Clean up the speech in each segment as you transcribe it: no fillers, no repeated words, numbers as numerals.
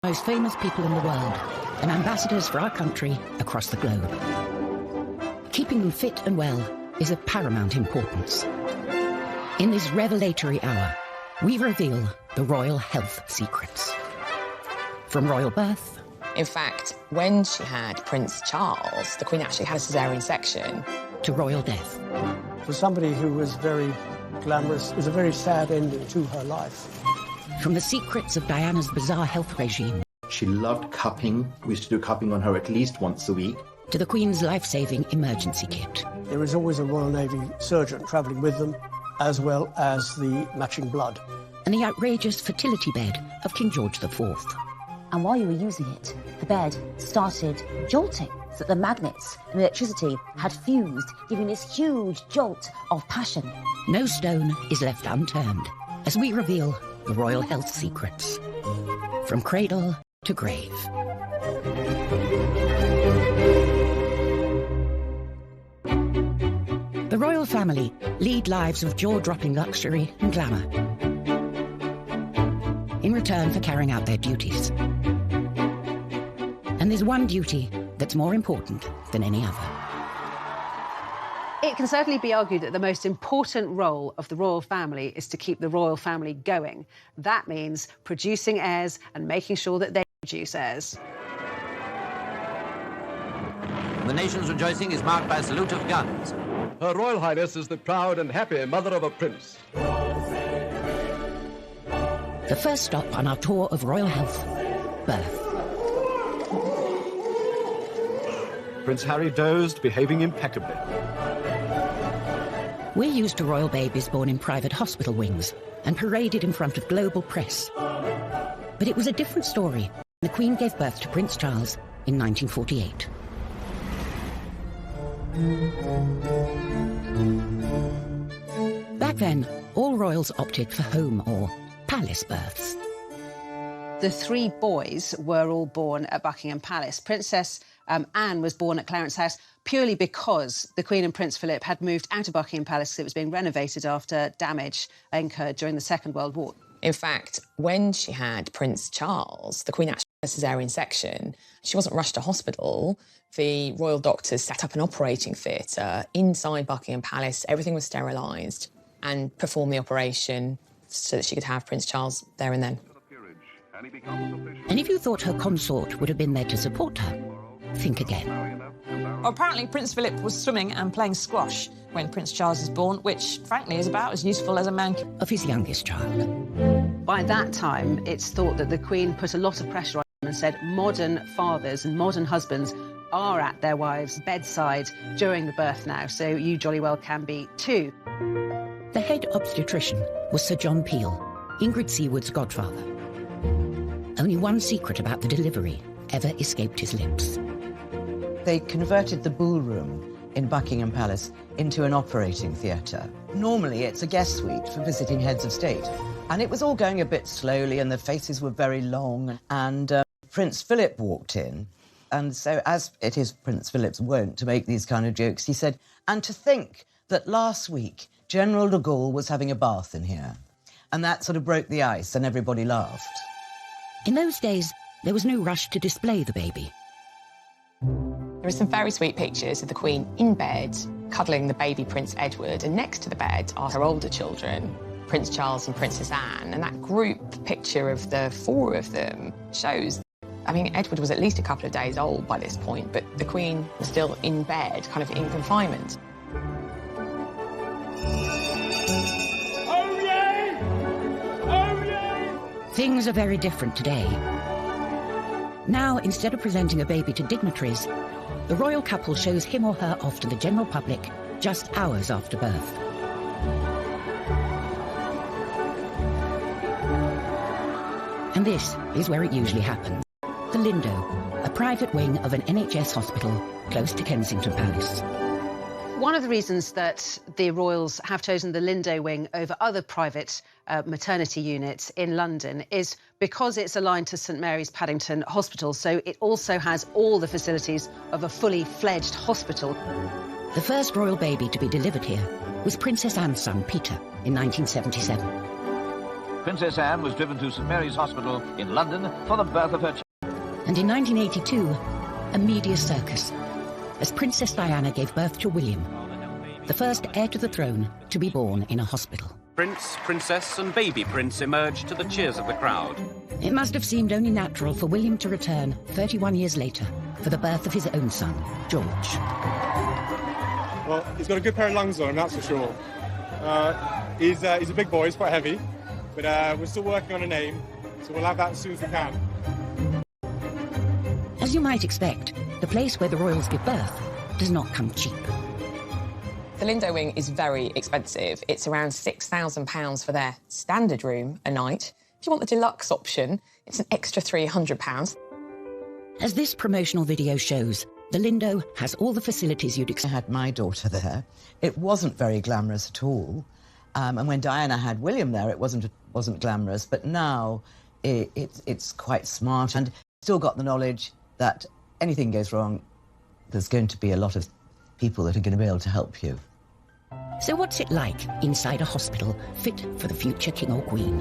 Most famous people in the world and ambassadors for our country across the globe. Keeping them fit and well is of paramount importance. In this revelatory hour, we reveal the royal health secrets. From royal birth... In fact, when she had Prince Charles, the Queen actually had a caesarean section. ...to royal death. For somebody who was very glamorous, it was a very sad ending to her life. From the secrets of Diana's bizarre health regime. She loved cupping. We used to do cupping on her at least once a week. To the Queen's life-saving emergency kit. There is always a Royal Navy surgeon travelling with them, as well as the matching blood. And the outrageous fertility bed of King George IV. And while you were using it, the bed started jolting, so that the magnets and electricity had fused, giving this huge jolt of passion. No stone is left unturned as we reveal the royal health secrets. From cradle to grave. The royal family lead lives of jaw-dropping luxury and glamour in return for carrying out their duties. And there's one duty that's more important than any other. It can certainly be argued that the most important role of the royal family is to keep the royal family going. That means producing heirs and making sure that they produce heirs. The nation's rejoicing is marked by a salute of guns. Her Royal Highness is the proud and happy mother of a prince. The first stop on our tour of royal health, birth. Prince Harry dozed, behaving impeccably. We're used to royal babies born in private hospital wings and paraded in front of global press. But it was a different story. The Queen gave birth to Prince Charles in 1948. Back then, all royals opted for home or palace births. The three boys were all born at Buckingham Palace. Princess Anne was born at Clarence House purely because the Queen and Prince Philip had moved out of Buckingham Palace because it was being renovated after damage incurred during the Second World War. In fact, when she had Prince Charles, the Queen actually had a caesarean section. She wasn't rushed to hospital. The royal doctors set up an operating theatre inside Buckingham Palace. Everything was sterilised and performed the operation so that she could have Prince Charles there and then. And if you thought her consort would have been there to support her, think again. Well, apparently Prince Philip was swimming and playing squash when Prince Charles was born, which, frankly, is about as useful as a man of his youngest child. By that time, it's thought that the Queen put a lot of pressure on him and said modern fathers and modern husbands are at their wives' bedside during the birth now, so you jolly well can be too. The head obstetrician was Sir John Peel, Ingrid Seawood's godfather. Only one secret about the delivery ever escaped his lips. They converted the ballroom in Buckingham Palace into an operating theatre. Normally, it's a guest suite for visiting heads of state. And it was all going a bit slowly, and the faces were very long. And Prince Philip walked in. And so, as it is Prince Philip's wont to make these kind of jokes, he said, and to think that last week, General de Gaulle was having a bath in here. And that sort of broke the ice, and everybody laughed. In those days, there was no rush to display the baby. There are some very sweet pictures of the Queen in bed, cuddling the baby Prince Edward, and next to the bed are her older children, Prince Charles and Princess Anne, and that group picture of the four of them shows, I mean, Edward was at least a couple of days old by this point, but the Queen was still in bed, kind of in confinement. Things are very different today. Now, instead of presenting a baby to dignitaries, the royal couple shows him or her off to the general public just hours after birth. And this is where it usually happens. The Lindo, a private wing of an NHS hospital close to Kensington Palace. One of the reasons that the royals have chosen the Lindo wing over other private maternity units in London is because it's aligned to St Mary's Paddington Hospital, so it also has all the facilities of a fully fledged hospital. The first royal baby to be delivered here was Princess Anne's son, Peter, in 1977. Princess Anne was driven to St Mary's Hospital in London for the birth of her child. And in 1982, a media circus, as Princess Diana gave birth to William, the first heir to the throne to be born in a hospital. Prince, Princess and baby Prince emerged to the cheers of the crowd. It must have seemed only natural for William to return 31 years later for the birth of his own son, George. Well, he's got a good pair of lungs on him, that's for sure. He's a big boy, he's quite heavy, but we're still working on a name, so we'll have that as soon as we can. As you might expect, the place where the royals give birth does not come cheap. The Lindo wing is very expensive. It's around £6,000 for their standard room a night. If you want the deluxe option, it's an extra £300. As this promotional video shows, the Lindo has all the facilities you'd expect. I had my daughter there. It wasn't very glamorous at all. And when Diana had William there, it wasn't glamorous. But now it's quite smart, and still got the knowledge that anything goes wrong, there's going to be a lot of people that are going to be able to help you. So what's it like inside a hospital fit for the future king or queen?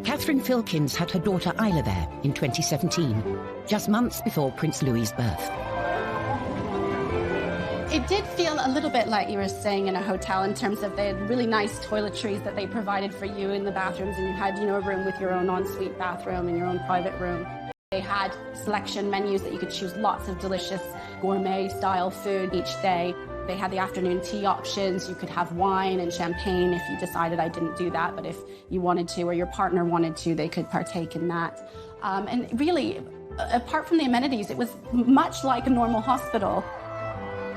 Catherine Filkins had her daughter Isla there in 2017, just months before Prince Louis's birth. It did feel a little bit like you were staying in a hotel in terms of the really nice toiletries that they provided for you in the bathrooms, and you had, a room with your own ensuite bathroom and your own private room. They had selection menus that you could choose lots of delicious gourmet-style food each day. They had the afternoon tea options. You could have wine and champagne if you decided. I didn't do that, but if you wanted to or your partner wanted to, they could partake in that. And really, apart from the amenities, it was much like a normal hospital.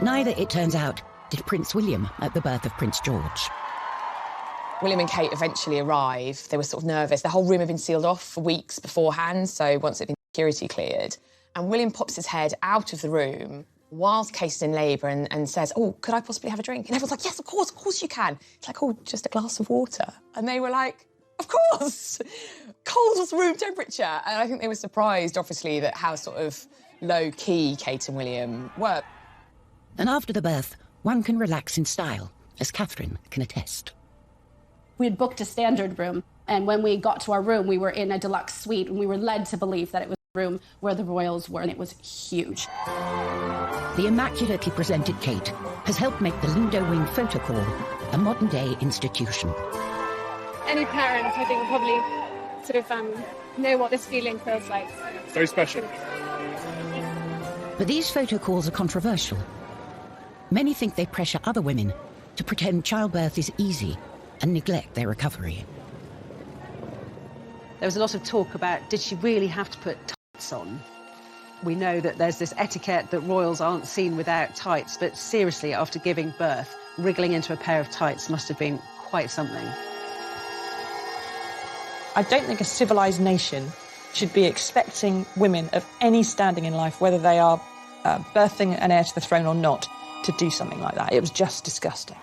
Neither, it turns out, did Prince William at the birth of Prince George. William and Kate eventually arrive. They were sort of nervous. The whole room had been sealed off for weeks beforehand, so once it had been security cleared. And William pops his head out of the room whilst Kate is in labour and says, "Oh, could I possibly have a drink?" And everyone's like, "Yes, of course you can." It's like, "Oh, just a glass of water." And they were like, "Of course!" Cold room temperature. And I think they were surprised, obviously, that how sort of low-key Kate and William were. And after the birth, one can relax in style, as Catherine can attest. We had booked a standard room, and when we got to our room, we were in a deluxe suite, and we were led to believe that it was the room where the royals were, and it was huge. The immaculately presented Kate has helped make the Lindo Wing Photocall a modern-day institution. Any parents, I think, will probably sort of know what this feeling feels like. It's very special. But these photocalls are controversial. Many think they pressure other women to pretend childbirth is easy and neglect their recovery. There was a lot of talk about, did she really have to put tights on? We know that there's this etiquette that royals aren't seen without tights, but seriously, after giving birth, wriggling into a pair of tights must have been quite something. I don't think a civilised nation should be expecting women of any standing in life, whether they are birthing an heir to the throne or not, to do something like that. It was just disgusting.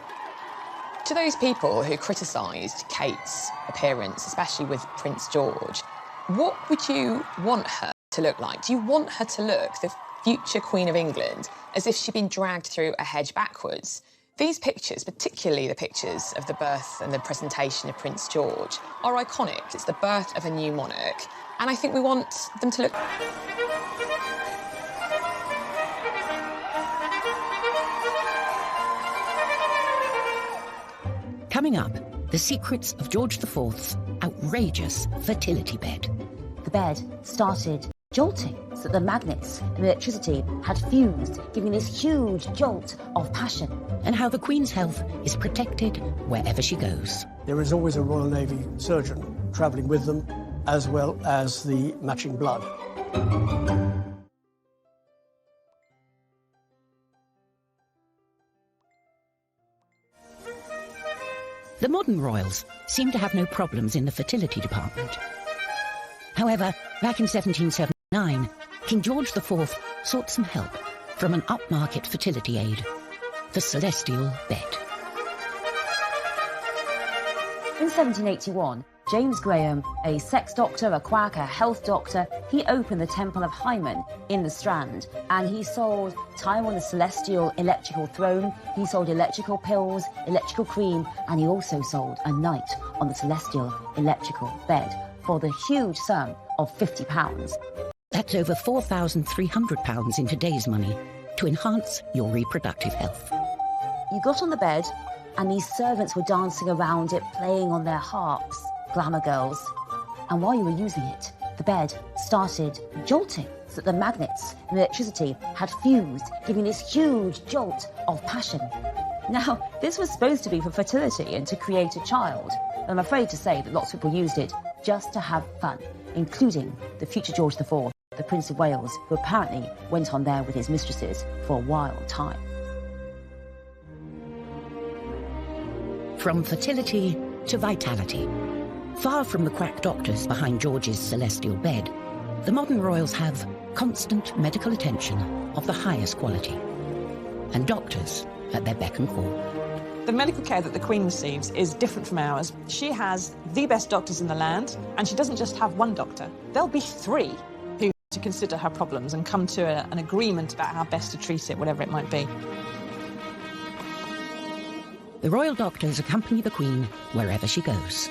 To those people who criticised Kate's appearance, especially with Prince George, what would you want her to look like? Do you want her to look, the future Queen of England, as if she'd been dragged through a hedge backwards? These pictures, particularly the pictures of the birth and the presentation of Prince George, are iconic. It's the birth of a new monarch, and I think we want them to look... Coming up, the secrets of George IV's outrageous fertility bed. The bed started jolting so that the magnets and electricity had fused, giving this huge jolt of passion. And how the Queen's health is protected wherever she goes. There is always a Royal Navy surgeon travelling with them, as well as the matching blood. The modern royals seem to have no problems in the fertility department. However, back in 1779, King George IV sought some help from an upmarket fertility aid, the celestial bed. In 1781, James Graham, a sex doctor, a quack, a health doctor, he opened the Temple of Hymen in the Strand, and he sold time on the celestial electrical throne, he sold electrical pills, electrical cream, and he also sold a night on the celestial electrical bed for the huge sum of £50. That's over £4,300 in today's money to enhance your reproductive health. You got on the bed, and these servants were dancing around it, playing on their harps, glamour girls. And while you were using it, the bed started jolting, so that the magnets and electricity had fused, giving this huge jolt of passion. Now, this was supposed to be for fertility and to create a child. And I'm afraid to say that lots of people used it just to have fun, including the future George IV, the Prince of Wales, who apparently went on there with his mistresses for a wild time. From fertility to vitality. Far from the quack doctors behind George's celestial bed, the modern royals have constant medical attention of the highest quality, and doctors at their beck and call. The medical care that the Queen receives is different from ours. She has the best doctors in the land, and she doesn't just have one doctor. There'll be three who to consider her problems and come to an agreement about how best to treat it, whatever it might be. The royal doctors accompany the Queen wherever she goes.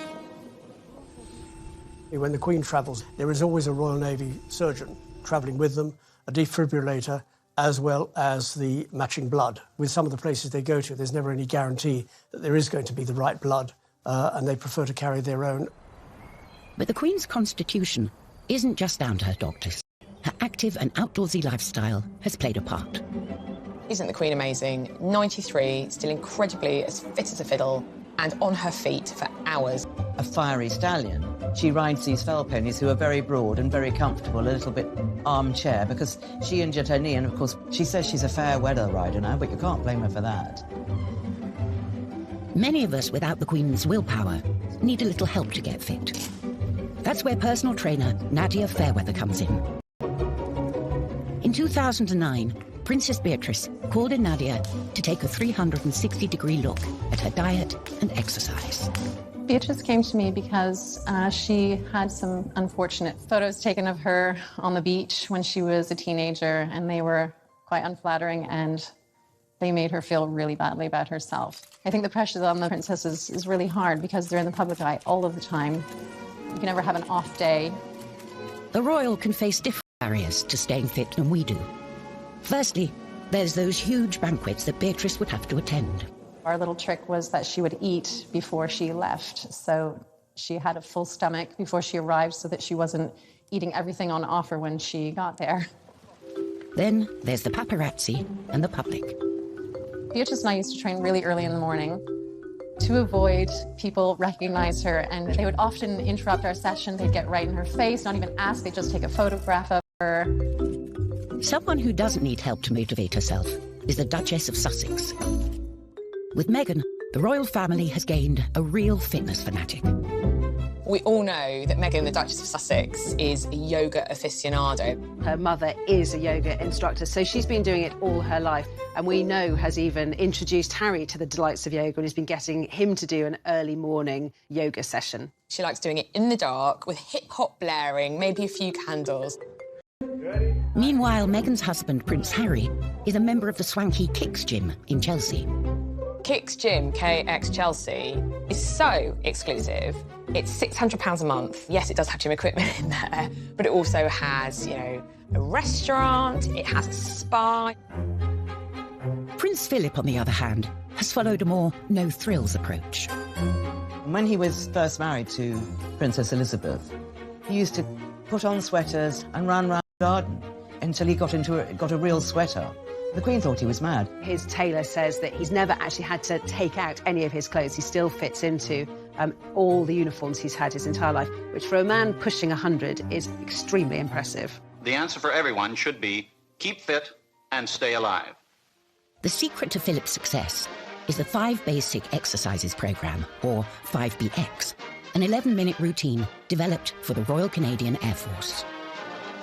When the Queen travels, there is always a Royal Navy surgeon travelling with them, a defibrillator, as well as the matching blood. With some of the places they go to, there's never any guarantee that there is going to be the right blood, and they prefer to carry their own. But the Queen's constitution isn't just down to her doctors. Her active and outdoorsy lifestyle has played a part. Isn't the Queen amazing? 93, still incredibly as fit as a fiddle, and on her feet for hours. A fiery stallion. She rides these fell ponies who are very broad and very comfortable, a little bit armchair, because she injured her knee, and of course she says she's a fair weather rider now, but you can't blame her for that. Many of us without the Queen's willpower need a little help to get fit. That's where personal trainer Nadia Fairweather comes in. In 2009, Princess Beatrice called in Nadia to take a 360-degree look at her diet and exercise. Beatrice came to me because she had some unfortunate photos taken of her on the beach when she was a teenager, and they were quite unflattering, and they made her feel really badly about herself. I think the pressure on the princesses is really hard because they're in the public eye all of the time. You can never have an off day. The royal can face different barriers to staying fit than we do. Firstly, there's those huge banquets that Beatrice would have to attend. Our little trick was that she would eat before she left, so she had a full stomach before she arrived so that she wasn't eating everything on offer when she got there. Then there's the paparazzi and the public. Beatrice and I used to train really early in the morning to avoid people recognize her, and they would often interrupt our session. They'd get right in her face, not even ask, they'd just take a photograph of her. Someone who doesn't need help to motivate herself is the Duchess of Sussex. With Meghan, the royal family has gained a real fitness fanatic. We all know that Meghan, the Duchess of Sussex, is a yoga aficionado. Her mother is a yoga instructor, so she's been doing it all her life, and we know has even introduced Harry to the delights of yoga and has been getting him to do an early morning yoga session. She likes doing it in the dark with hip-hop blaring, maybe a few candles. Meanwhile, Meghan's husband, Prince Harry, is a member of the swanky Kicks gym in Chelsea. Kicks Gym, KX Chelsea, is so exclusive. It's £600 a month. Yes, it does have gym equipment in there, but it also has, you know, a restaurant, it has a spa. Prince Philip, on the other hand, has followed a more no-thrills approach. When he was first married to Princess Elizabeth, he used to put on sweaters and run around the garden until he got a real sweater. The Queen thought he was mad. His tailor says that he's never actually had to take out any of his clothes. He still fits into all the uniforms he's had his entire life, which for a man pushing 100 is extremely impressive. The answer for everyone should be keep fit and stay alive. The secret to Philip's success is the 5 Basic Exercises programme, or 5BX, an 11-minute routine developed for the Royal Canadian Air Force.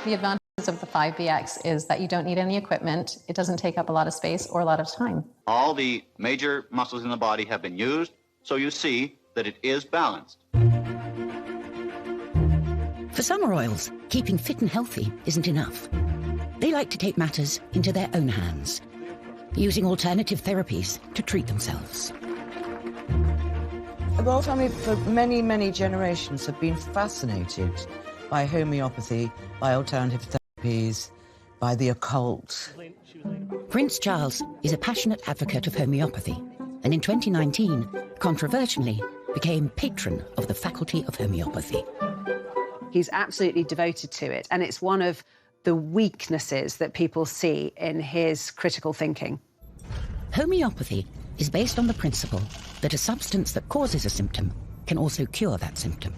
The advantage of the 5BX is that you don't need any equipment, it doesn't take up a lot of space or a lot of time. All the major muscles in the body have been used, so you see that it is balanced. For some royals, keeping fit and healthy isn't enough. They like to take matters into their own hands, using alternative therapies to treat themselves. The royal family for many, many generations have been fascinated by homeopathy, by alternative therapies, by the occult. Prince Charles is a passionate advocate of homeopathy, and in 2019, controversially, became patron of the Faculty of Homeopathy. He's absolutely devoted to it, and it's one of the weaknesses that people see in his critical thinking. Homeopathy is based on the principle that a substance that causes a symptom can also cure that symptom.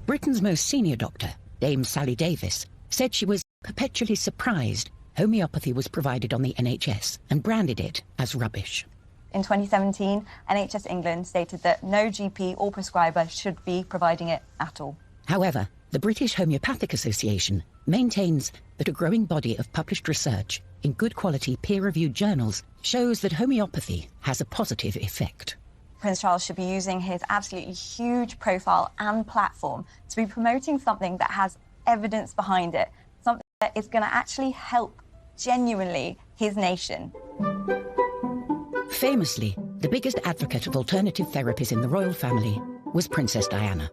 Britain's most senior doctor, Dame Sally Davis, said she was perpetually surprised homeopathy was provided on the NHS and branded it as rubbish. In 2017, NHS England stated that no GP or prescriber should be providing it at all. However, the British Homeopathic Association maintains that a growing body of published research in good quality peer-reviewed journals shows that homeopathy has a positive effect. Prince Charles should be using his absolutely huge profile and platform to be promoting something that has evidence behind it, something that is going to actually help genuinely his nation. Famously, the biggest advocate of alternative therapies in the royal family was Princess Diana.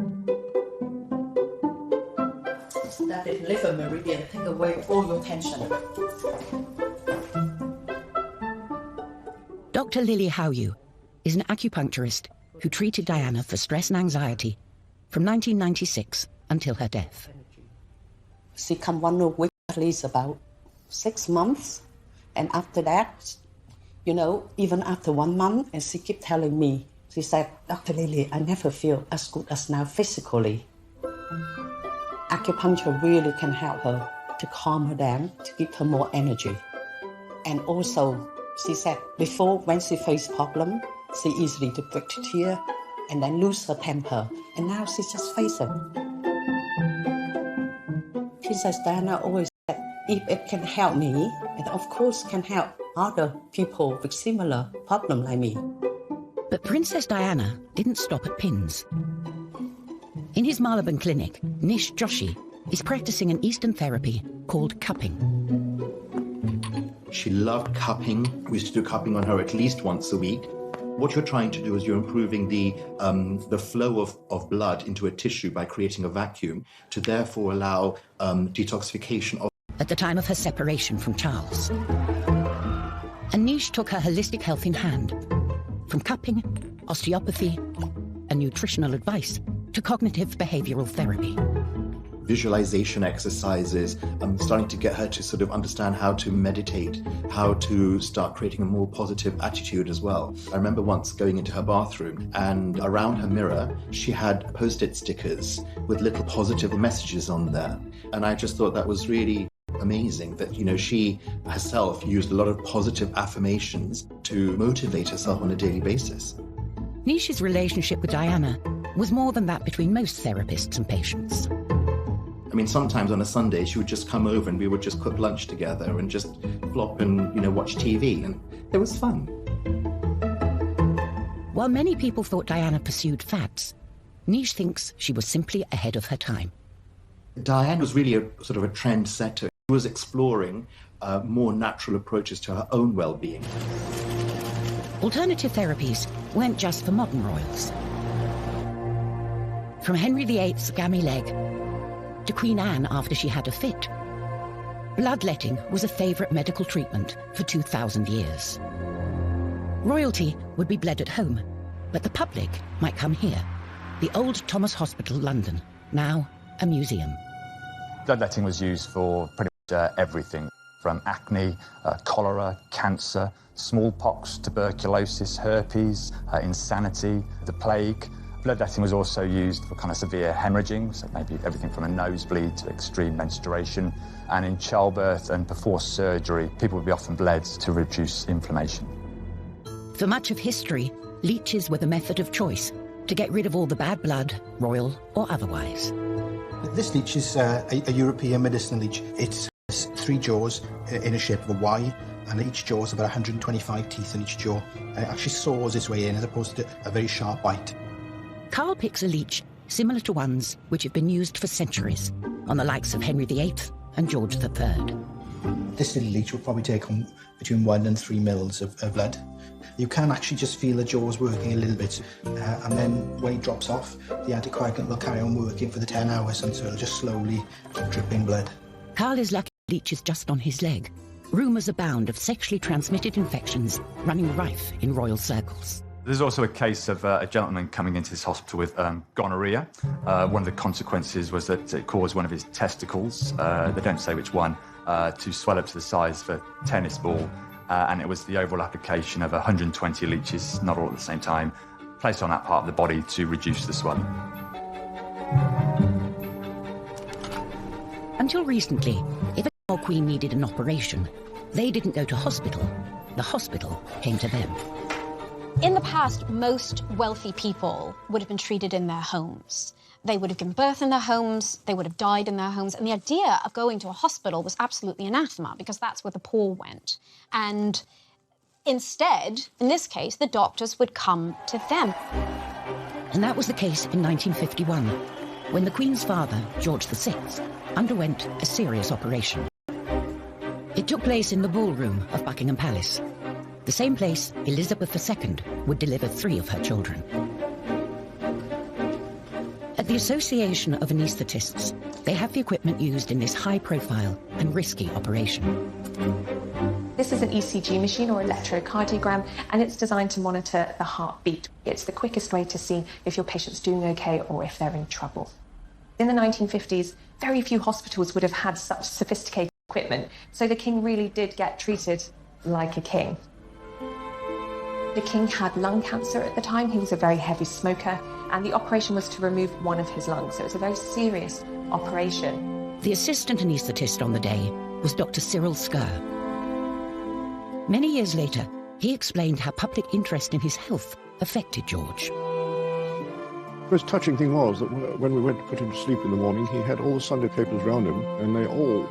That is liver meridian, take away all your tension. Dr. Lily Howyu is an acupuncturist who treated Diana for stress and anxiety from 1996 until her death. She come 1 week, at least about 6 months, and after that, you know, even after 1 month, and she kept telling me, she said, Dr. Lily, I never feel as good as now physically. Acupuncture really can help her to calm her down, to give her more energy. And also, she said, before, when she faced problem, she easily to break to tear and then lose her temper. And now she just face it. Princess Diana always said, if it can help me, it of course can help other people with similar problem like me. But Princess Diana didn't stop at pins. In his Marylebone clinic, Nish Joshi is practicing an Eastern therapy called cupping. She loved cupping. We used to do cupping on her at least once a week. What you're trying to do is you're improving the flow of blood into a tissue by creating a vacuum to therefore allow detoxification of... At the time of her separation from Charles. And Nish took her holistic health in hand, from cupping, osteopathy, and nutritional advice to cognitive behavioral therapy. Visualization exercises, starting to get her to sort of understand how to meditate, how to start creating a more positive attitude as well. I remember once going into her bathroom and around her mirror, she had Post-it stickers with little positive messages on there. And I just thought that was really amazing that, you know, she herself used a lot of positive affirmations to motivate herself on a daily basis. Nish's relationship with Diana was more than that between most therapists and patients. I mean, sometimes on a Sunday, she would just come over and we would just cook lunch together and just flop and, you know, watch TV, and it was fun. While many people thought Diana pursued fads, Nish thinks she was simply ahead of her time. Diana was really a sort of a trendsetter. She was exploring more natural approaches to her own well-being. Alternative therapies weren't just for modern royals. From Henry VIII's gammy leg to Queen Anne after she had a fit, bloodletting was a favourite medical treatment for 2,000 years. Royalty would be bled at home, but the public might come here, the Old Thomas Hospital, London, now a museum. Bloodletting was used for pretty much everything, from acne, cholera, cancer, smallpox, tuberculosis, herpes, insanity, the plague. Bloodletting was also used for kind of severe hemorrhaging, so maybe everything from a nosebleed to extreme menstruation. And in childbirth and before surgery, people would be often bled to reduce inflammation. For much of history, leeches were the method of choice to get rid of all the bad blood, royal or otherwise. This leech is a European medicinal leech. It has 3 jaws in a shape of a Y, and each jaw is about 125 teeth in each jaw. And it actually saws its way in as opposed to a very sharp bite. Carl picks a leech similar to ones which have been used for centuries on the likes of Henry VIII and George III. This little leech will probably take on between 1 and 3 mils of blood. You can actually just feel the jaws working a little bit, and then when it drops off, the anticoagulant will carry on working for the 10 hours, and so it'll just slowly keep dripping blood. Carl is lucky the leech is just on his leg. Rumours abound of sexually transmitted infections running rife in royal circles. There's also a case of a gentleman coming into this hospital with gonorrhea. One of the consequences was that it caused one of his testicles, they don't say which one, to swell up to the size of a tennis ball. And it was the overall application of 120 leeches, not all at the same time, placed on that part of the body to reduce the swelling. Until recently, if a king or queen needed an operation, they didn't go to hospital. The hospital came to them. In the past, most wealthy people would have been treated in their homes. They would have given birth in their homes, they would have died in their homes, and the idea of going to a hospital was absolutely anathema because that's where the poor went. And instead, in this case, the doctors would come to them. And that was the case in 1951, when the Queen's father, George VI, underwent a serious operation. It took place in the ballroom of Buckingham Palace, the same place Elizabeth II would deliver 3 of her children. At the Association of Anaesthetists, they have the equipment used in this high-profile and risky operation. This is an ECG machine or electrocardiogram, and it's designed to monitor the heartbeat. It's the quickest way to see if your patient's doing okay or if they're in trouble. In the 1950s, very few hospitals would have had such sophisticated equipment, so the king really did get treated like a king. The king had lung cancer at the time. He was a very heavy smoker, and the operation was to remove one of his lungs, so it was a very serious operation. The assistant anaesthetist on the day was Dr. Cyril Skerr. Many years later, he explained how public interest in his health affected George. The most touching thing was that when we went to put him to sleep in the morning, he had all the Sunday papers round him, and they all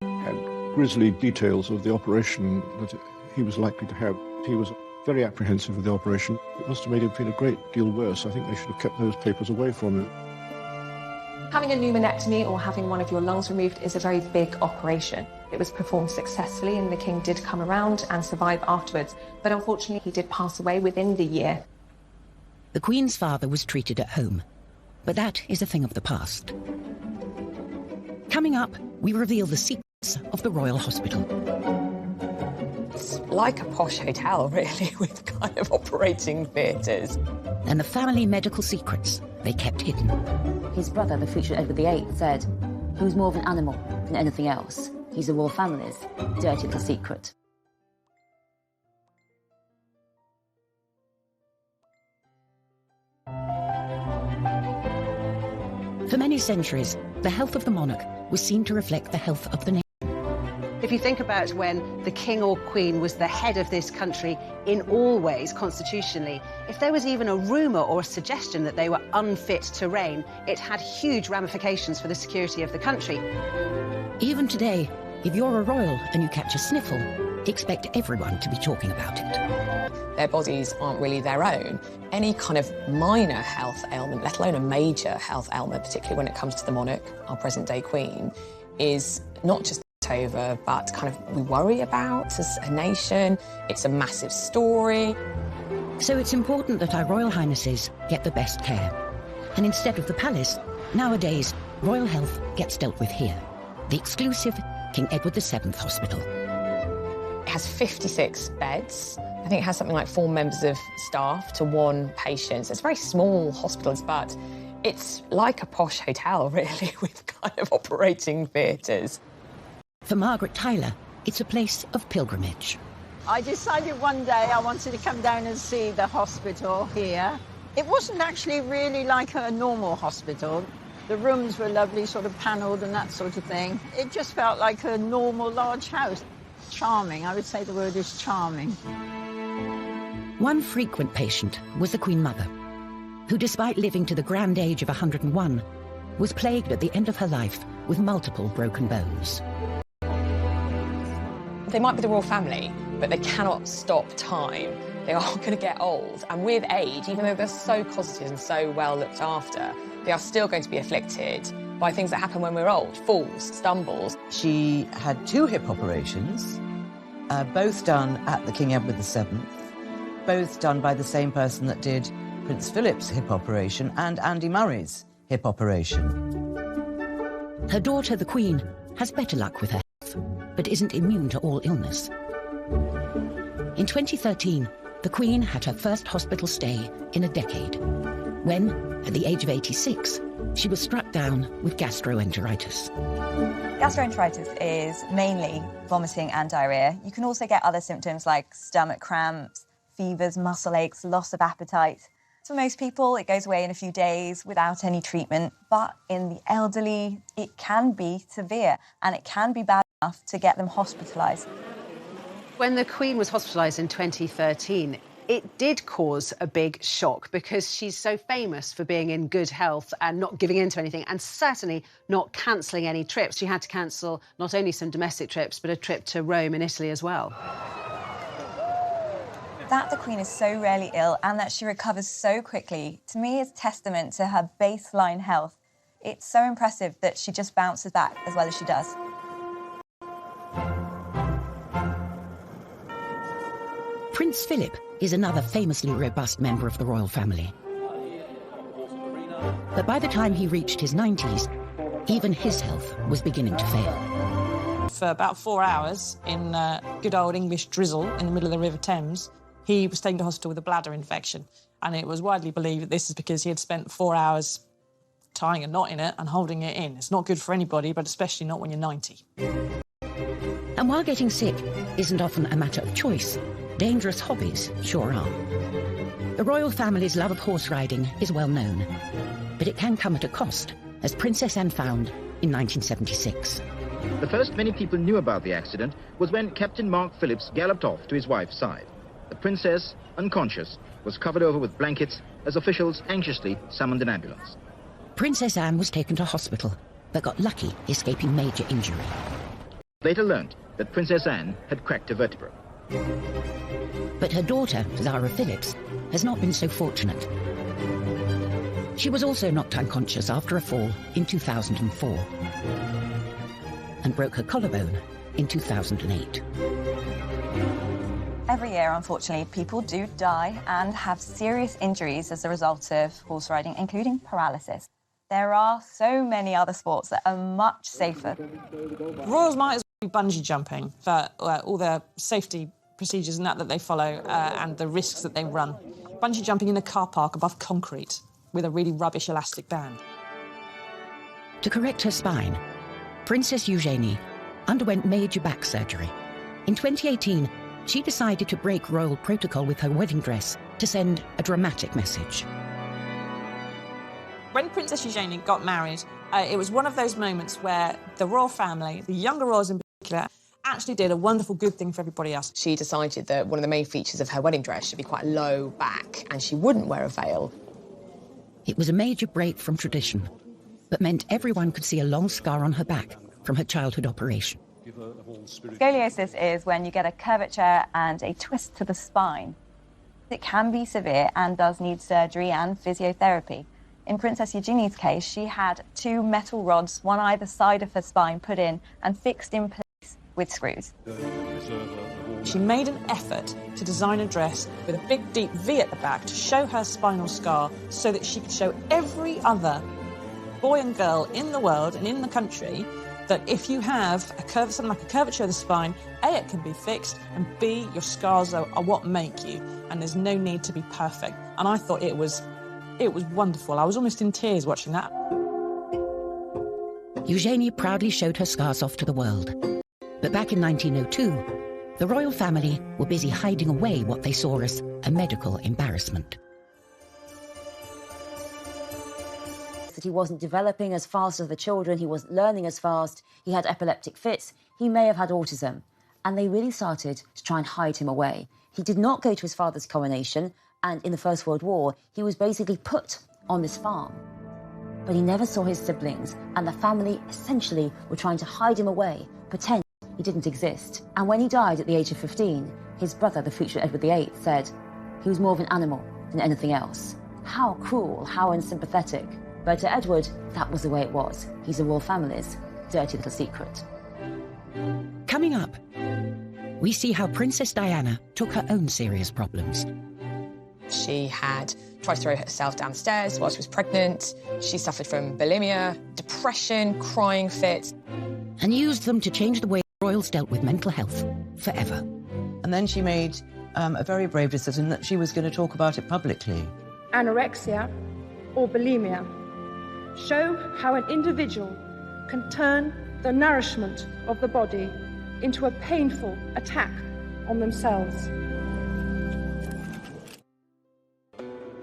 had grisly details of the operation that he was likely to have. He was very apprehensive of the operation. It must have made him feel a great deal worse. I think they should have kept those papers away from him. Having a pneumonectomy or having one of your lungs removed is a very big operation. It was performed successfully, and the king did come around and survive afterwards, but unfortunately he did pass away within the year. The Queen's father was treated at home, but that is a thing of the past. Coming up, we reveal the secrets of the Royal Hospital. It's like a posh hotel, really, with kind of operating theatres. And the family medical secrets they kept hidden. His brother, the future Edward VIII, said he was more of an animal than anything else. He's the royal family's dirty little secret. For many centuries, the health of the monarch was seen to reflect the health of the nation. If you think about when the king or queen was the head of this country in all ways, constitutionally, if there was even a rumour or a suggestion that they were unfit to reign, it had huge ramifications for the security of the country. Even today, if you're a royal and you catch a sniffle, expect everyone to be talking about it. Their bodies aren't really their own. Any kind of minor health ailment, let alone a major health ailment, particularly when it comes to the monarch, our present-day queen, is not just over, but kind of we worry about as a nation. It's a massive story. So it's important that our Royal Highnesses get the best care. And instead of the palace, nowadays, royal health gets dealt with here. The exclusive King Edward VII Hospital. It has 56 beds. I think it has something like 4 members of staff to 1 patient. So it's very small hospitals, but it's like a posh hotel, really, with kind of operating theatres. For Margaret Tyler, it's a place of pilgrimage. I decided one day I wanted to come down and see the hospital here. It wasn't actually really like a normal hospital. The rooms were lovely, sort of panelled and that sort of thing. It just felt like a normal large house. Charming, I would say the word is charming. One frequent patient was the Queen Mother, who, despite living to the grand age of 101, was plagued at the end of her life with multiple broken bones. They might be the royal family, but they cannot stop time. they are going to get old, and with age, even though they're so cosseted and so well looked after, they are still going to be afflicted by things that happen when we're old, falls, stumbles. She had 2 hip operations, both done at the King Edward VII, both done by the same person that did Prince Phillips' hip operation and Andy Murray's hip operation. Her daughter, the Queen, has better luck with her health, but isn't immune to all illness. In 2013, the Queen had her first hospital stay in a decade, when, at the age of 86, she was struck down with gastroenteritis. Gastroenteritis is mainly vomiting and diarrhea. You can also get other symptoms like stomach cramps, fevers, muscle aches, loss of appetite. For most people, it goes away in a few days without any treatment, but in the elderly, it can be severe and it can be bad enough to get them hospitalised. When the Queen was hospitalised in 2013, it did cause a big shock because she's so famous for being in good health and not giving in to anything, and certainly not cancelling any trips. She had to cancel not only some domestic trips, but a trip to Rome in Italy as well. That the Queen is so rarely ill and that she recovers so quickly, to me, is testament to her baseline health. It's so impressive that she just bounces back as well as she does. Prince Philip is another famously robust member of the royal family. But by the time he reached his 90s, even his health was beginning to fail. For about 4 hours in good old English drizzle in the middle of the River Thames, he was taken to hospital with a bladder infection. And it was widely believed that this is because he had spent 4 hours tying a knot in it and holding it in. It's not good for anybody, but especially not when you're 90. And while getting sick isn't often a matter of choice, dangerous hobbies sure are. The royal family's love of horse riding is well known, but it can come at a cost, as Princess Anne found in 1976. The first many people knew about the accident was when Captain Mark Phillips galloped off to his wife's side. The princess, unconscious, was covered over with blankets as officials anxiously summoned an ambulance. Princess Anne was taken to hospital, but got lucky escaping major injury. Later learnt that Princess Anne had cracked a vertebra. But her daughter, Zara Phillips, has not been so fortunate. She was also knocked unconscious after a fall in 2004 and broke her collarbone in 2008. Every year, unfortunately, people do die and have serious injuries as a result of horse riding, including paralysis. There are so many other sports that are much safer. Royals might as well be bungee jumping for all the safety procedures and that they follow and the risks that they run. Bungee jumping in a car park above concrete with a really rubbish elastic band. To correct her spine, Princess Eugenie underwent major back surgery. In 2018, she decided to break royal protocol with her wedding dress to send a dramatic message. When Princess Eugenie got married, it was one of those moments where the royal family, the younger royals in particular, actually did a wonderful good thing for everybody else. She decided that one of the main features of her wedding dress should be quite low back, and she wouldn't wear a veil. It was a major break from tradition, but meant everyone could see a long scar on her back from her childhood operation. Scoliosis is when you get a curvature and a twist to the spine. It can be severe and does need surgery and physiotherapy. In Princess Eugenie's case, she had 2 metal rods, one either side of her spine, put in and fixed in place with screws. She made an effort to design a dress with a big, deep V at the back to show her spinal scar so that she could show every other boy and girl in the world and in the country that if you have something like a curvature of the spine, A, it can be fixed, and B, your scars are what make you, and there's no need to be perfect. And I thought it was wonderful. I was almost in tears watching that. Eugenie proudly showed her scars off to the world. But back in 1902, the royal family were busy hiding away what they saw as a medical embarrassment. That he wasn't developing as fast as the children, he wasn't learning as fast, he had epileptic fits, he may have had autism. And they really started to try and hide him away. He did not go to his father's coronation, and in the First World War, he was basically put on this farm. But he never saw his siblings, and the family essentially were trying to hide him away, pretend he didn't exist. And when he died at the age of 15, his brother, the future Edward VIII, said, He was more of an animal than anything else. How cruel, how unsympathetic. But to Edward, that was the way it was. He's the royal family's dirty little secret. Coming up, we see how Princess Diana took her own serious problems. She had tried to throw herself down the stairs while she was pregnant. She suffered from bulimia, depression, crying fits. And used them to change the way royals dealt with mental health forever. And then she made a very brave decision that she was going to talk about it publicly. Anorexia or bulimia show how an individual can turn the nourishment of the body into a painful attack on themselves.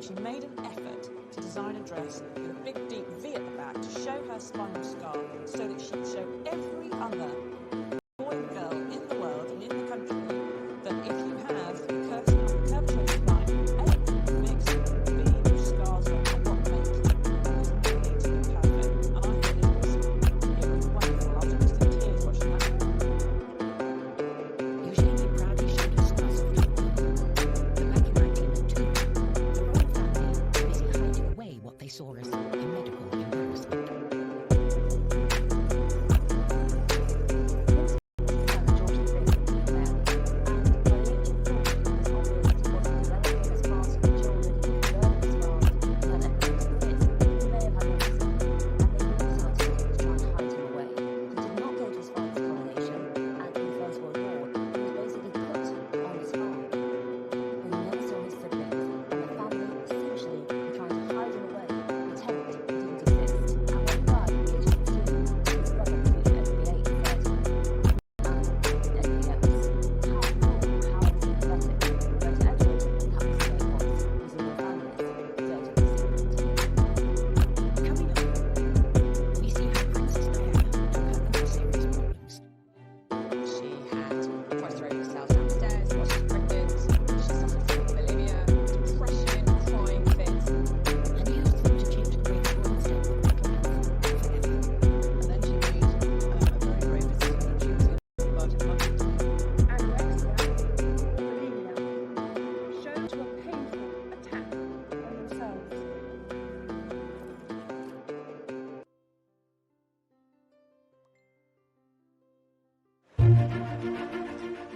She made an effort to design a dress with a big deep V at the back to show her spinal scar so that she'd show every other boy and girl in the world and in the country that if you have a curvature spine, A, makes B, scars are what make you perfect. And I thought it was wonderful. I was almost in tears watching that. Usually they proudly showed her scars off to the world. But back in 1902, the royal family were busy hiding away what they saw as a medical embarrassment.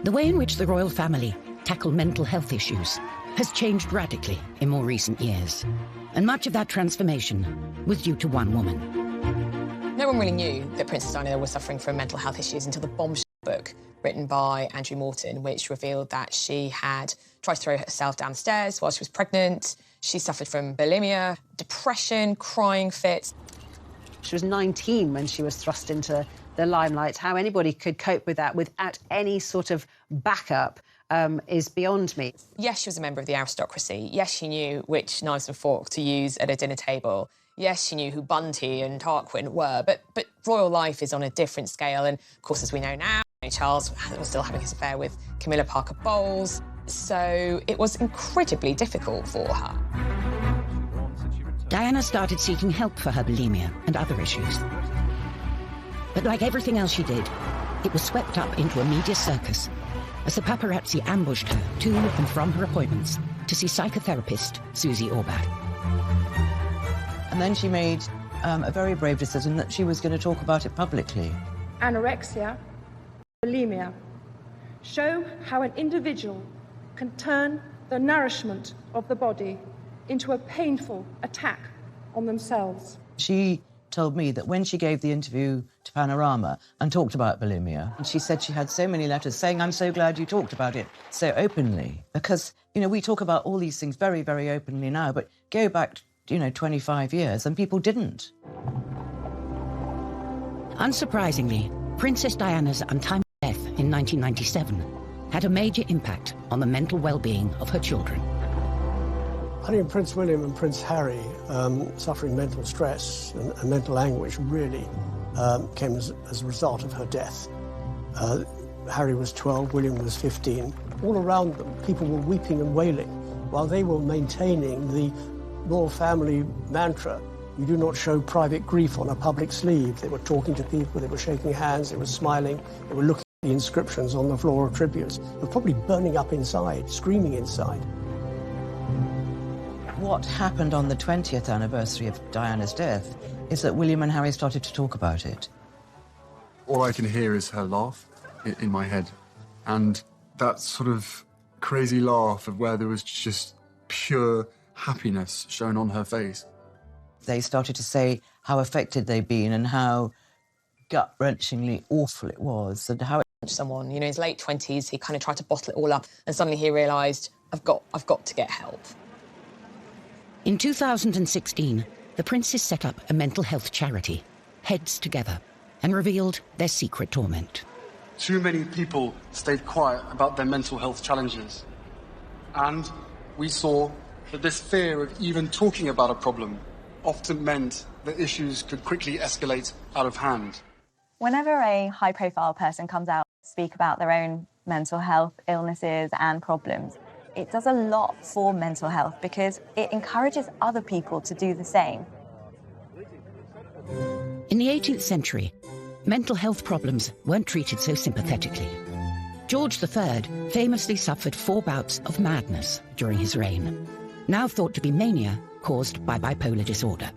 The way in which the royal family tackle mental health issues has changed radically in more recent years. And much of that transformation was due to one woman. No one really knew that Princess Diana was suffering from mental health issues until the bombshell book written by Andrew Morton, which revealed that she had tried to throw herself down the stairs while she was pregnant. She suffered from bulimia, depression, crying fits. She was 19 when she was thrust into the limelight. How anybody could cope with that without any sort of backup is beyond me. Yes, she was a member of the aristocracy. Yes, she knew which knives and forks to use at a dinner table. Yes, she knew who Bunty and Tarquin were, but royal life is on a different scale. And, of course, as we know now, Charles was still having his affair with Camilla Parker Bowles, so it was incredibly difficult for her. Diana started seeking help for her bulimia and other issues. But like everything else she did, it was swept up into a media circus as the paparazzi ambushed her to and from her appointments to see psychotherapist Susie Orbach. And then she made a very brave decision that she was going to talk about it publicly. Anorexia, bulimia show how an individual can turn the nourishment of the body into a painful attack on themselves. She told me that when she gave the interview to Panorama and talked about bulimia, and she said she had so many letters saying, "I'm so glad you talked about it so openly." Because, you know, we talk about all these things very, very openly now, but go back, 25 years and people didn't. Unsurprisingly, Princess Diana's untimely death in 1997 had a major impact on the mental well-being of her children. I think Prince William and Prince Harry suffering mental stress and mental anguish really came as a result of her death. Harry was 12, William was 15. All around them, people were weeping and wailing while they were maintaining the royal family mantra, "You do not show private grief on a public sleeve." They were talking to people, they were shaking hands, they were smiling, they were looking at the inscriptions on the floor of tributes. They were probably burning up inside, screaming inside. What happened on the 20th anniversary of Diana's death is that William and Harry started to talk about it. All I can hear is her laugh in my head. And that sort of crazy laugh of where there was just pure happiness shown on her face. They started to say how affected they'd been and how gut-wrenchingly awful it was and how someone, in his late 20s, he kind of tried to bottle it all up and suddenly he realised, I've got to get help. In 2016, the princes set up a mental health charity, Heads Together, and revealed their secret torment. Too many people stayed quiet about their mental health challenges. And we saw that this fear of even talking about a problem often meant that issues could quickly escalate out of hand. Whenever a high-profile person comes out to speak about their own mental health illnesses and problems, it does a lot for mental health because it encourages other people to do the same. In the 18th century, mental health problems weren't treated so sympathetically. George III famously suffered 4 bouts of madness during his reign, now thought to be mania caused by bipolar disorder.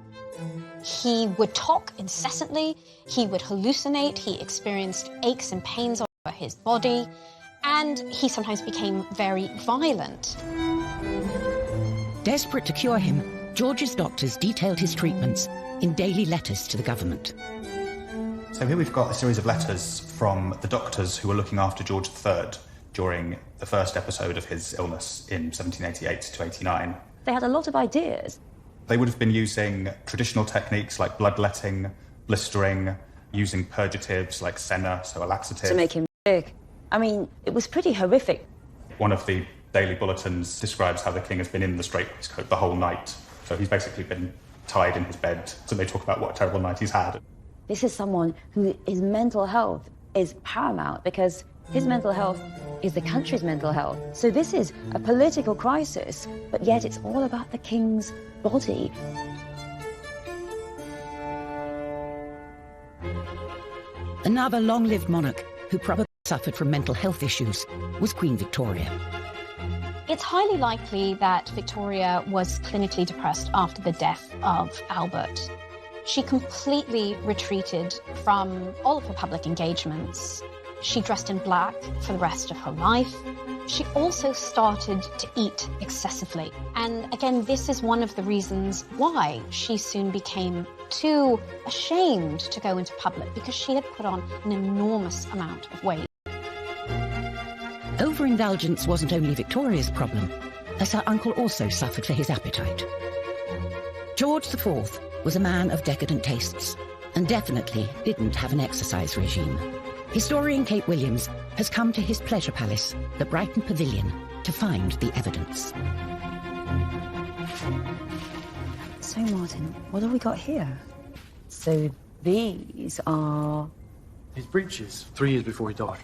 He would talk incessantly, he would hallucinate, he experienced aches and pains all over his body, and he sometimes became very violent. Desperate to cure him, George's doctors detailed his treatments in daily letters to the government. So here we've got a series of letters from the doctors who were looking after George III during the first episode of his illness in 1788 to 89. They had a lot of ideas. They would have been using traditional techniques like bloodletting, blistering, using purgatives like senna, so a laxative. To make him big. I mean, it was pretty horrific. One of the daily bulletins describes how the king has been in the straitwaistcoat the whole night. So he's basically been tied in his bed. So they talk about what a terrible night he's had. This is someone who his mental health is paramount because his mental health is the country's mental health. So this is a political crisis, but yet it's all about the king's body. Another long-lived monarch who probably suffered from mental health issues was Queen Victoria. It's highly likely that Victoria was clinically depressed after the death of Albert. She completely retreated from all of her public engagements. She dressed in black for the rest of her life. She also started to eat excessively. And again, this is one of the reasons why she soon became too ashamed to go into public, because she had put on an enormous amount of weight. Overindulgence wasn't only Victoria's problem, as her uncle also suffered for his appetite. George IV was a man of decadent tastes, and definitely didn't have an exercise regime. Historian Kate Williams has come to his pleasure palace, the Brighton Pavilion, to find the evidence. So, Martin, what have we got here? So these are... His breeches, 3 years before he died.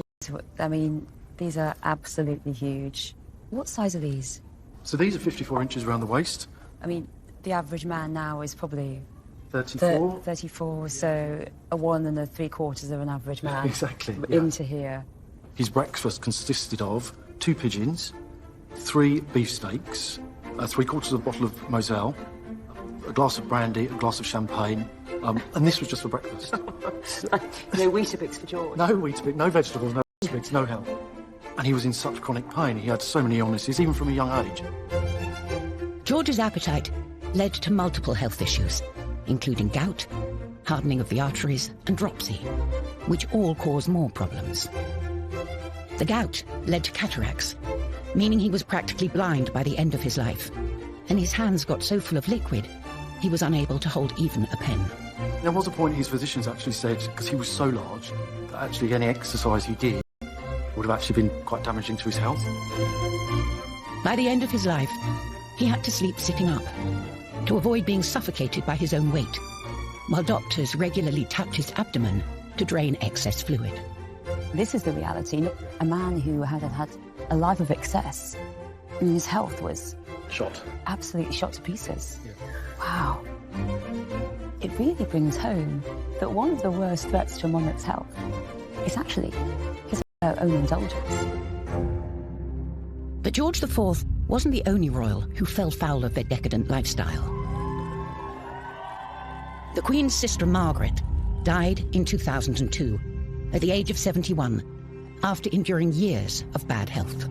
I mean, these are absolutely huge. What size are these? So these are 54 inches around the waist. I mean, the average man now is probably... 34? 34, so a 1 3/4 of an average man. Exactly, yeah. Into here. His breakfast consisted of 2 pigeons, 3 beefsteaks, 3/4 of a bottle of Moselle, a glass of brandy, a glass of champagne, and this was just for breakfast. No Weetabix for George. No Weetabix, no vegetables, no Weetabix, no help. And he was in such chronic pain. He had so many illnesses, even from a young age. George's appetite led to multiple health issues, including gout, hardening of the arteries, and dropsy, which all cause more problems. The gout led to cataracts, meaning he was practically blind by the end of his life, and his hands got so full of liquid, he was unable to hold even a pen. There was a point his physicians actually said, because he was so large, that actually any exercise he did would have actually been quite damaging to his health. By the end of his life, he had to sleep sitting up to avoid being suffocated by his own weight, while doctors regularly tapped his abdomen to drain excess fluid. This is the reality. A man who had had a life of excess, and his health was... Shot. Absolutely shot to pieces. Yeah. Wow. It really brings home that one of the worst threats to a monarch's health is actually his own indulgence. But George IV wasn't the only royal who fell foul of their decadent lifestyle. The Queen's sister Margaret died in 2002 at the age of 71 after enduring years of bad health.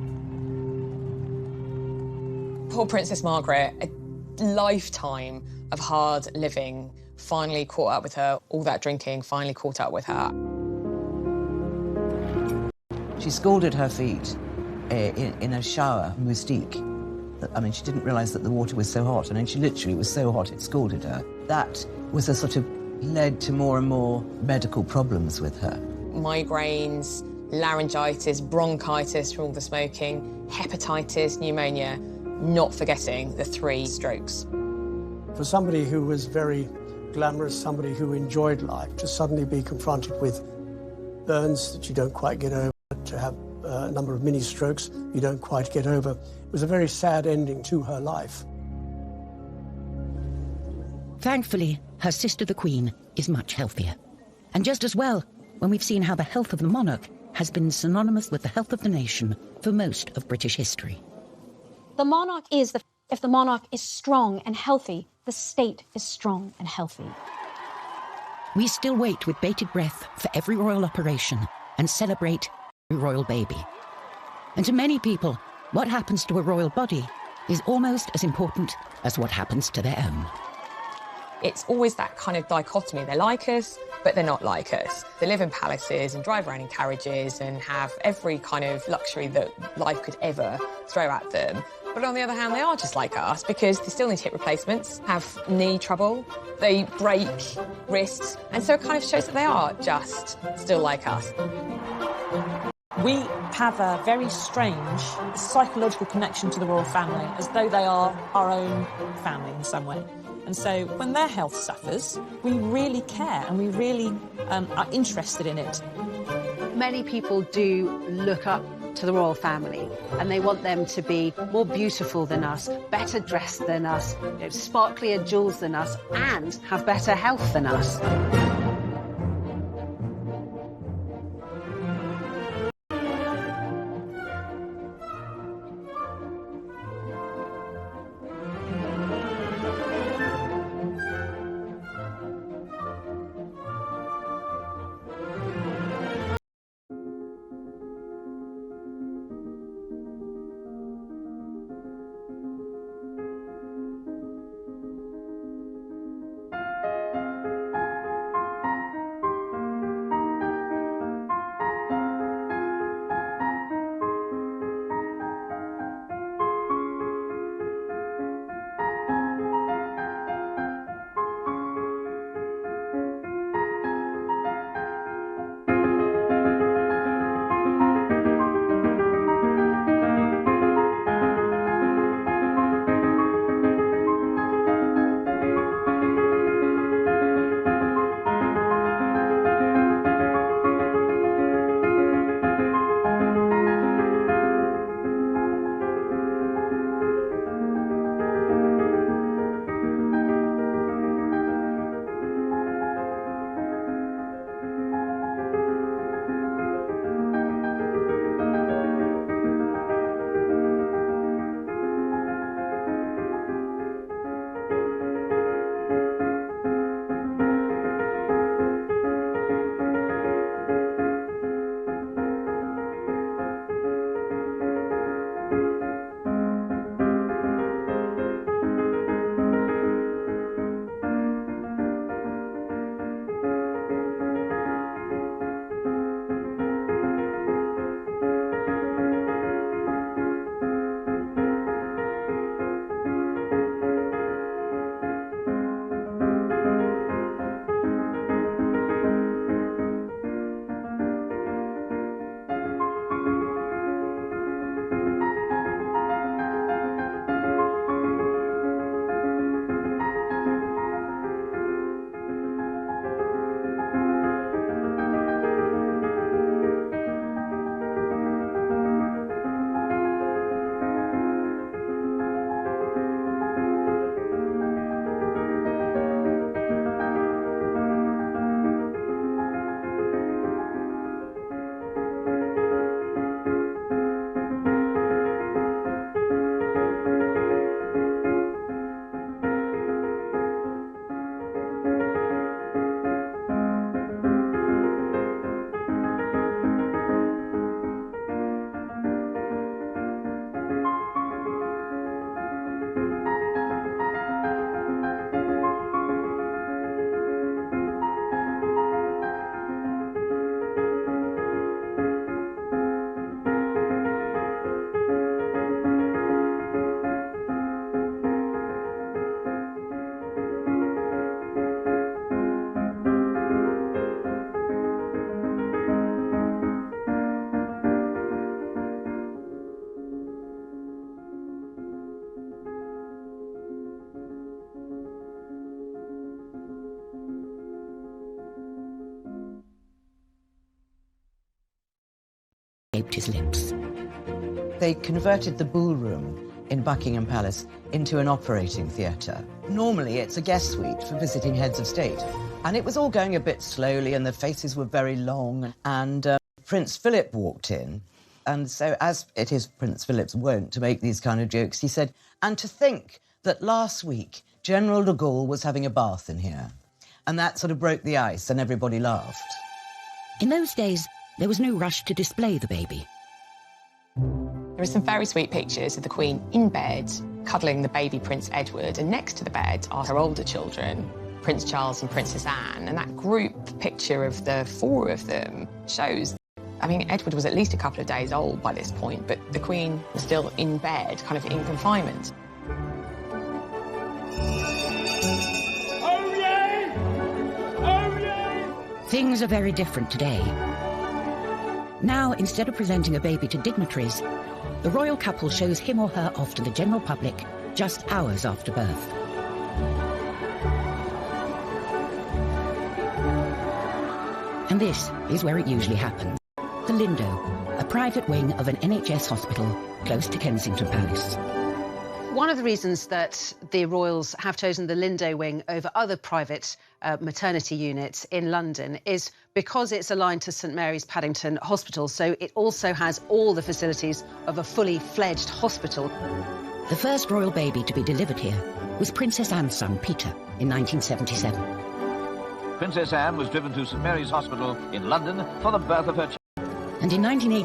Poor Princess Margaret, a lifetime of hard living finally caught up with her. All that drinking finally caught up with her. She scalded her feet in a shower, moustique. I mean, she didn't realise that the water was so hot. I mean, she literally was so hot it scalded her. That was a sort of led to more and more medical problems with her. Migraines, laryngitis, bronchitis from all the smoking, hepatitis, pneumonia, not forgetting the 3 strokes. For somebody who was very glamorous, somebody who enjoyed life, to suddenly be confronted with burns that you don't quite get over, to have a number of mini strokes you don't quite get over, it was a very sad ending to her life. Thankfully, her sister the Queen is much healthier. And just as well, when we've seen how the health of the monarch has been synonymous with the health of the nation for most of British history. The monarch is if the monarch is strong and healthy, the state is strong and healthy. We still wait with bated breath for every royal operation and celebrate every royal baby. And to many people, what happens to a royal body is almost as important as what happens to their own. It's always that kind of dichotomy. They're like us, but they're not like us. They live in palaces and drive around in carriages and have every kind of luxury that life could ever throw at them. But on the other hand, they are just like us because they still need hip replacements, have knee trouble, they break wrists, and so it kind of shows that they are just still like us. We have a very strange psychological connection to the royal family, as though they are our own family in some way. And so when their health suffers, we really care and we really are interested in it. Many people do look up to the royal family and they want them to be more beautiful than us, better dressed than us, sparklier jewels than us, and have better health than us. escaped his lips. They converted the ballroom in Buckingham Palace into an operating theatre. Normally, it's a guest suite for visiting heads of state. And it was all going a bit slowly, and the faces were very long. And Prince Philip walked in. And so, as it is Prince Philip's wont to make these kind of jokes, he said, "And to think that last week General de Gaulle was having a bath in here." And that sort of broke the ice, and everybody laughed. In those days, there was no rush to display the baby. There are some very sweet pictures of the Queen in bed, cuddling the baby Prince Edward, and next to the bed are her older children, Prince Charles and Princess Anne, and that group picture of the four of them shows, I mean, Edward was at least a couple of days old by this point, but the Queen was still in bed, kind of in confinement. Things are very different today. Now, instead of presenting a baby to dignitaries, the royal couple shows him or her off to the general public just hours after birth. And this is where it usually happens. The Lindo, a private wing of an NHS hospital close to Kensington Palace. One of the reasons that the royals have chosen the Lindo wing over other private maternity units in London is because it's aligned to St Mary's Paddington Hospital, so it also has all the facilities of a fully fledged hospital. The first royal baby to be delivered here was Princess Anne's son, Peter, in 1977. Princess Anne was driven to St Mary's Hospital in London for the birth of her child. And in 1980,